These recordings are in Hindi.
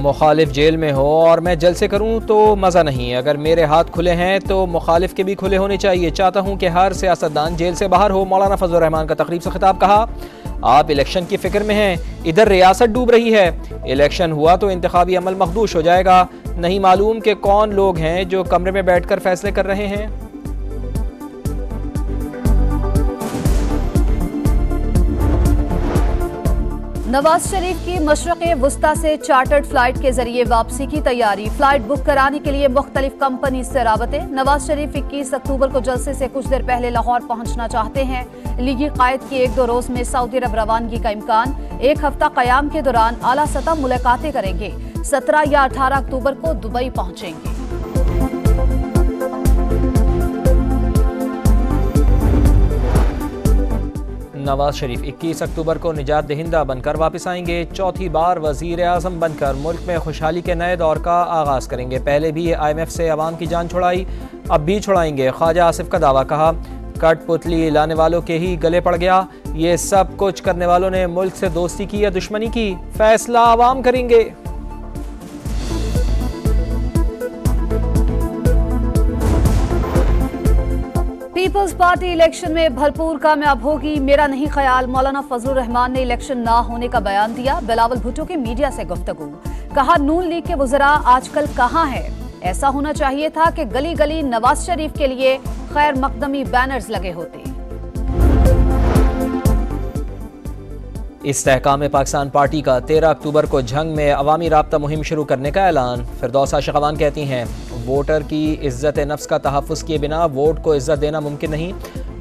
मुखालिफ जेल में हो और मैं जलसे करूं तो मज़ा नहीं। अगर मेरे हाथ खुले हैं तो मुखालिफ के भी खुले होने चाहिए। चाहता हूं कि हर सियासतदान जेल से बाहर हो। मौलाना फजल रहमान का तकरीब से खिताब। कहा, आप इलेक्शन की फिक्र में हैं, इधर रियासत डूब रही है। इलेक्शन हुआ तो इंतखाबी अमल मखदूश हो जाएगा। नहीं मालूम कि कौन लोग हैं जो कमरे में बैठकर फैसले कर रहे हैं। नवाज शरीफ की मशरक़े वुस्ता से चार्टर्ड फ्लाइट के जरिए वापसी की तैयारी। फ्लाइट बुक कराने के लिए मुख्तलिफ कंपनी से राबते। नवाज शरीफ 21 अक्टूबर को जलसे से कुछ देर पहले लाहौर पहुंचना चाहते हैं। लीगी कायद की 1-2 रोज में सऊदी अरब रवानगी का इम्कान। 1 हफ्ता क़याम के दौरान आला सतह मुलाकातें करेंगे। 17 या 18 अक्टूबर को दुबई पहुंचेंगे। नवाज शरीफ 21 अक्टूबर को निजात दहिंदा बनकर वापस आएंगे। चौथी बार वजीर आज़म बनकर मुल्क में खुशहाली के नए दौर का आगाज़ करेंगे। पहले भी IMF से अवाम की जान छुड़ाई, अब भी छुड़ाएंगे। ख्वाजा आसिफ का दावा। कहा, कठपुतली लाने वालों के ही गले पड़ गया। ये सब कुछ करने वालों ने मुल्क से दोस्ती की या दुश्मनी की, फैसला अवाम करेंगे। पीपल्स पार्टी इलेक्शन में भरपूर कामयाब होगी, मेरा नहीं ख्याल। मौलाना फजल रहमान ने इलेक्शन ना होने का बयान दिया। बिलावल भुट्टो की मीडिया से गुफ्तगू। कहा, नून लीग के वज़रा आजकल कहाँ हैं? ऐसा होना चाहिए था कि गली गली नवाज शरीफ के लिए खैर मकदमी बैनर्स लगे होते। इस्तेहकाम पाकिस्तान पार्टी का 13 अक्टूबर को झंग में अवामी राब्ता मुहिम शुरू करने का ऐलान। फिरदौसा शगवान कहती हैं, वोटर की इज्जत नफ्स का तहफ़्फ़ुज़ किए बिना वोट को इज्जत देना मुमकिन नहीं।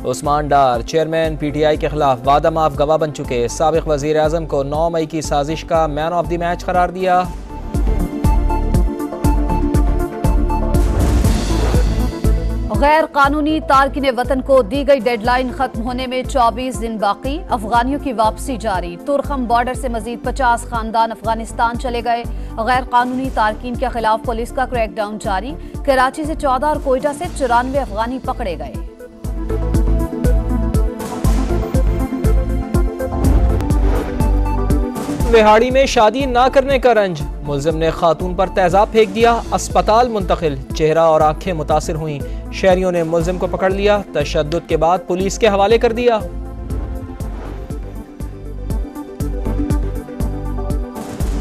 उस्मान डार चेयरमैन PTI के खिलाफ वादा माफ गवाह बन चुके। साबिक़ वज़ीर आज़म को 9 मई की साजिश का मैन ऑफ द मैच करार दिया। गैर कानूनी तारकिन वतन को दी गई डेडलाइन खत्म होने में 24 दिन बाकी। अफगानियों की वापसी जारी। तुरखम बॉर्डर से मजीद 50 खानदान अफगानिस्तान चले गए। गैर कानूनी तारकिन के खिलाफ पुलिस का क्रैकडाउन जारी। कराची से 14 और कोयटा से 94 अफगानी पकड़े गए। विहाड़ी में शादी ना करने का रंज, मुल्जिम ने खातून पर तेजाब फेंक दिया। अस्पताल मुंतकिल, चेहरा और आंखें मुतासिर हुई। शहरियों ने मुल्जिम को पकड़ लिया। तशद्दुद के बाद पुलिस के हवाले कर दिया।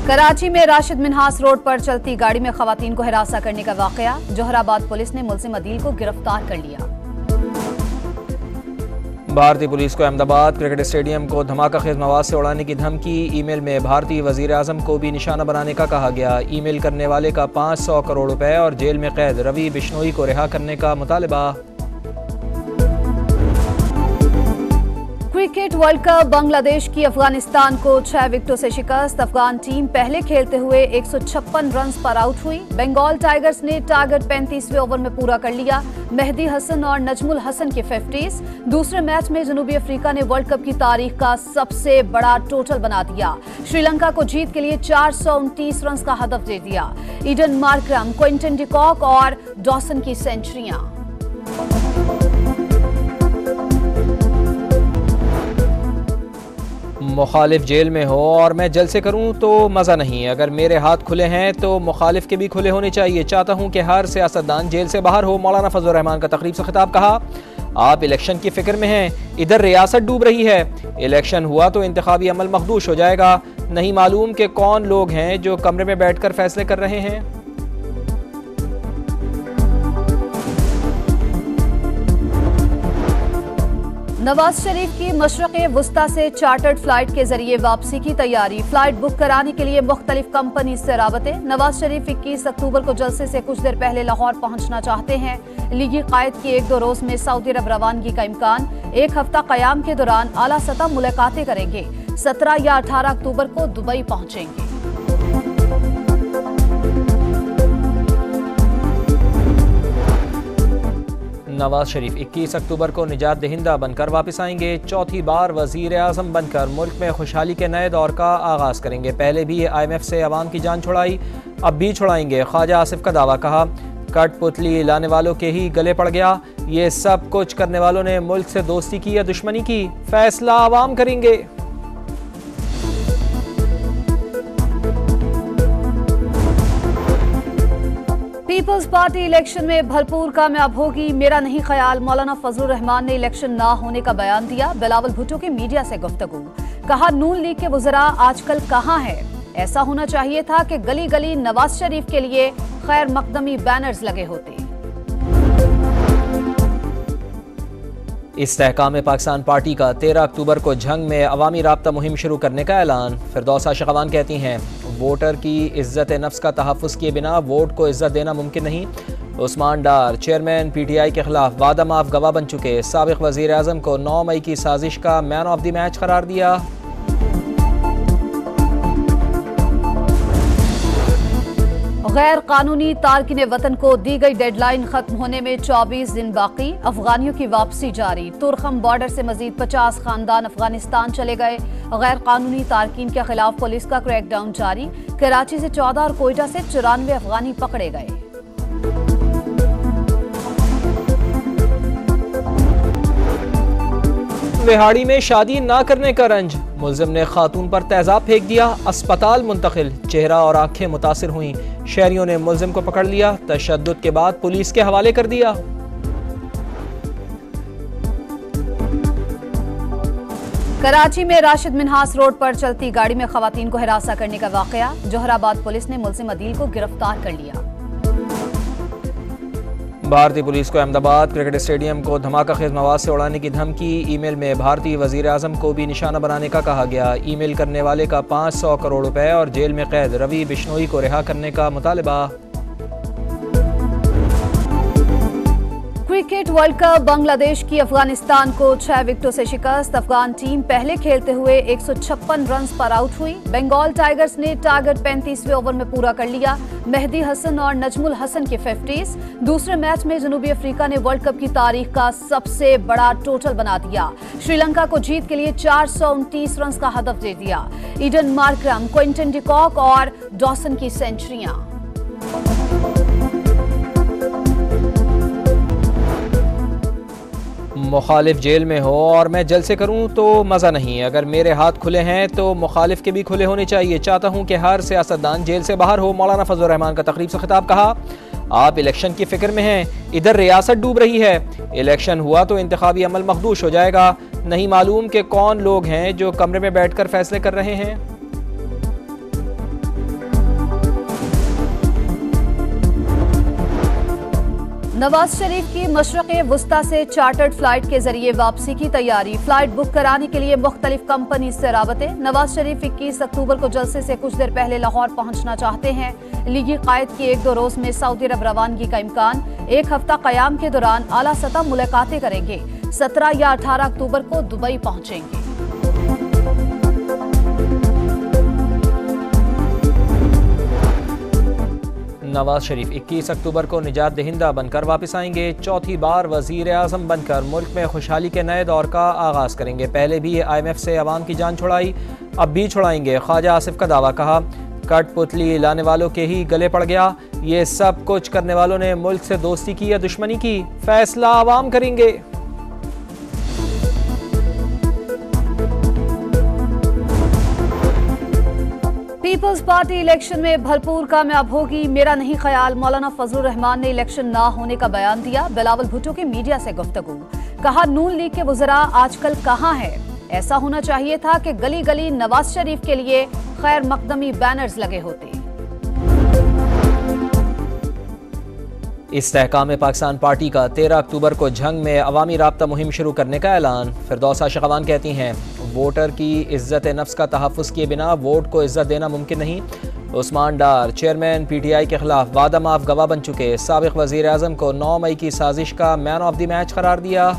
कराची में राशिद मिन्हास रोड पर चलती गाड़ी में खवातीन को हिरासा करने का वाकया। जोहराबाद पुलिस ने मुल्जिम अदील को गिरफ्तार कर लिया। भारतीय पुलिस को अहमदाबाद क्रिकेट स्टेडियम को धमाकाखेज मवाद से उड़ाने की धमकी। ईमेल में भारतीय वजीर आज़म को भी निशाना बनाने का कहा गया। ईमेल करने वाले का 500 करोड़ रुपए और जेल में कैद। रवि बिश्नोई को रिहा करने का मुतालबा। क्रिकेट वर्ल्ड कप, बांग्लादेश की अफगानिस्तान को 6 विकेटों से शिकस्त। अफगान टीम पहले खेलते हुए 156 रन पर आउट हुई। बंगाल टाइगर्स ने टारगेट 35वें ओवर में पूरा कर लिया। मेहदी हसन और नजमुल हसन के 50s। दूसरे मैच में जनूबी अफ्रीका ने वर्ल्ड कप की तारीख का सबसे बड़ा टोटल बना दिया। श्रीलंका को जीत के लिए 429 रन का हदफ दे दिया। ईडन मार्करम, क्विंटन डिकॉक और डॉसन की सेंचुरियां। मुखालिफ जेल में हो और मैं जलसे करूं तो मज़ा नहीं। अगर मेरे हाथ खुले हैं तो मुखालिफ के भी खुले होने चाहिए। चाहता हूं कि हर सियासतदान जेल से बाहर हो। मौलाना फजल रहमान का तकरीब से खिताब। कहा, आप इलेक्शन की फिक्र में हैं, इधर रियासत डूब रही है। इलेक्शन हुआ तो इंतखाबी अमल मखदूश हो जाएगा। नहीं मालूम कि कौन लोग हैं जो कमरे में बैठकर फैसले कर रहे हैं। नवाज शरीफ की मशरक़े वुस्ता से चार्टर्ड फ्लाइट के जरिए वापसी की तैयारी। फ्लाइट बुक कराने के लिए मुख्तलिफ कंपनी से राबते। नवाज शरीफ 21 अक्टूबर को जलसे से कुछ देर पहले लाहौर पहुंचना चाहते हैं। लीगी कायद की 1-2 रोज में सऊदी अरब रवानगी का इम्कान। 1 हफ्ता क़याम के दौरान आला सतह मुलाकातें करेंगे। 17 या 18 अक्टूबर को दुबई पहुंचेंगे। नवाज शरीफ 21 अक्टूबर को निजात दहिंदा बनकर वापस आएंगे। चौथी बार वजीर आज़म बनकर मुल्क में खुशहाली के नए दौर का आगाज़ करेंगे। पहले भी IMF से अवाम की जान छुड़ाई, अब भी छुड़ाएंगे। ख्वाजा आसिफ का दावा। कहा, कठपुतली लाने वालों के ही गले पड़ गया। ये सब कुछ करने वालों ने मुल्क से दोस्ती की या दुश्मनी की, फैसला अवाम करेंगे। पीपल्स पार्टी इलेक्शन में भरपूर कामयाब होगी, मेरा नहीं ख्याल। मौलाना फजलुर रहमान ने इलेक्शन ना होने का बयान दिया। बिलावल भुट्टो की मीडिया से गुफ्तगू, कहा नून लीग के वज़रा आजकल कहां है। ऐसा होना चाहिए था कि गली गली नवाज शरीफ के लिए खैर मकदमी बैनर्स लगे होते। इस्तेहकाम पाकिस्तान पार्टी का 13 अक्टूबर को झंग में अवामी राब्ता मुहिम शुरू करने का ऐलान। फिरदौसा शगवान कहती हैं वोटर की इज्जत नफ्स का तहफ़्फ़ुज़ किए बिना वोट को इज्जत देना मुमकिन नहीं। उस्मान डार चेयरमैन PTI के खिलाफ वादा माफ गवाह बन चुके साबिक़ वज़ीर आज़म को 9 मई की साजिश का मैन ऑफ द मैच करार दिया। गैर कानूनी तारकिन वतन को दी गई डेडलाइन खत्म होने में 24 दिन बाकी। अफगानियों की वापसी जारी। तुरखम बॉर्डर से मजीद 50 खानदान अफगानिस्तान चले गए। गैर कानूनी तारकिन के खिलाफ पुलिस का क्रैकडाउन जारी। कराची से 14 और कोयटा से 94 अफगानी पकड़े गए। विहाड़ी में शादी ना करने का रंज, मुल्जिम ने खातून पर तेजाब फेंक दिया, अस्पताल मुंतकिल। चेहरा और आंखें मुतासिर हुई। शहरियों ने मुल्जिम को पकड़ लिया, तशद्दुद के बाद पुलिस के हवाले कर दिया। कराची में राशिद मिन्हास रोड पर चलती गाड़ी में खवातीन को हिरासा करने का वाकया। जोहराबाद पुलिस ने मुल्जिम अदील को गिरफ्तार कर लिया। भारतीय पुलिस को अहमदाबाद क्रिकेट स्टेडियम को धमाकाखेज मवाद से उड़ाने की धमकी। ईमेल में भारतीय वजीर आजम को भी निशाना बनाने का कहा गया। ईमेल करने वाले का 500 करोड़ रुपए और जेल में कैद। रवि बिश्नोई को रिहा करने का मुतालबा। क्रिकेट वर्ल्ड कप, बांग्लादेश की अफगानिस्तान को 6 विकेटों से शिकस्त। अफगान टीम पहले खेलते हुए 156 रन पर आउट हुई। बंगाल टाइगर्स ने टारगेट 35वें ओवर में पूरा कर लिया। मेहदी हसन और नजमुल हसन की 50s। दूसरे मैच में जनूबी अफ्रीका ने वर्ल्ड कप की तारीख का सबसे बड़ा टोटल बना दिया। श्रीलंका को जीत के लिए 429 रन का हदफ दे दिया। ईडन मार्करम, क्विंटन डिकॉक और डॉसन की सेंचुरियां। मुखालिफ जेल में हो और मैं जलसे करूं तो मज़ा नहीं। अगर मेरे हाथ खुले हैं तो मुखालिफ के भी खुले होने चाहिए। चाहता हूं कि हर सियासतदान जेल से बाहर हो। मौलाना फजलुर रहमान का तकरीब से खिताब, कहा आप इलेक्शन की फिक्र में हैं, इधर रियासत डूब रही है। इलेक्शन हुआ तो इंतखाबी अमल मखदूश हो जाएगा। नहीं मालूम कि कौन लोग हैं जो कमरे में बैठकर फैसले कर रहे हैं। नवाज शरीफ की मशरक़े वुस्ता से चार्टर्ड फ्लाइट के जरिए वापसी की तैयारी। फ्लाइट बुक कराने के लिए मुख्तलिफ कंपनी से राबते। नवाज शरीफ 21 अक्टूबर को जलसे से कुछ देर पहले लाहौर पहुंचना चाहते हैं। लीगी कायद की 1-2 रोज में सऊदी अरब रवानगी का इम्कान। 1 हफ्ता क़याम के दौरान आला सतह मुलाकातें करेंगे। 17 या 18 अक्टूबर को दुबई पहुंचेंगे। नवाज शरीफ 21 अक्टूबर को निजात दहिंदा बनकर वापस आएंगे। चौथी बार वजीर आजम बनकर मुल्क में खुशहाली के नए दौर का आगाज करेंगे। पहले भी IMF से अवाम की जान छुड़ाई, अब भी छुड़ाएंगे। ख्वाजा आसिफ का दावा, कहा कठपुतली लाने वालों के ही गले पड़ गया। ये सब कुछ करने वालों ने मुल्क से दोस्ती की या दुश्मनी की, फैसला अवाम करेंगे। पीपल्स पार्टी इलेक्शन में भरपूर कामयाब होगी, मेरा नहीं ख्याल। मौलाना फजलुर रहमान ने इलेक्शन ना होने का बयान दिया। बिलावल भुट्टो की मीडिया से गुफ्तगू, कहा नून लीग के वज़रा आजकल कहां है। ऐसा होना चाहिए था कि गली गली नवाज शरीफ के लिए खैर मकदमी बैनर्स लगे होते। इस्तेहकाम पाकिस्तान पार्टी का 13 अक्टूबर को झंग में अवामी राब्ता मुहिम शुरू करने का ऐलान। फिरदौसा शगवान कहती हैं वोटर की इज्जत नफ्स का तहफ़्फ़ुज़ किए बिना वोट को इज्जत देना मुमकिन नहीं। उस्मान डार चेयरमैन PTI के खिलाफ वादा माफ गवाह बन चुके साबिक़ वज़ीर आज़म को 9 मई की साजिश का मैन ऑफ द मैच करार दिया।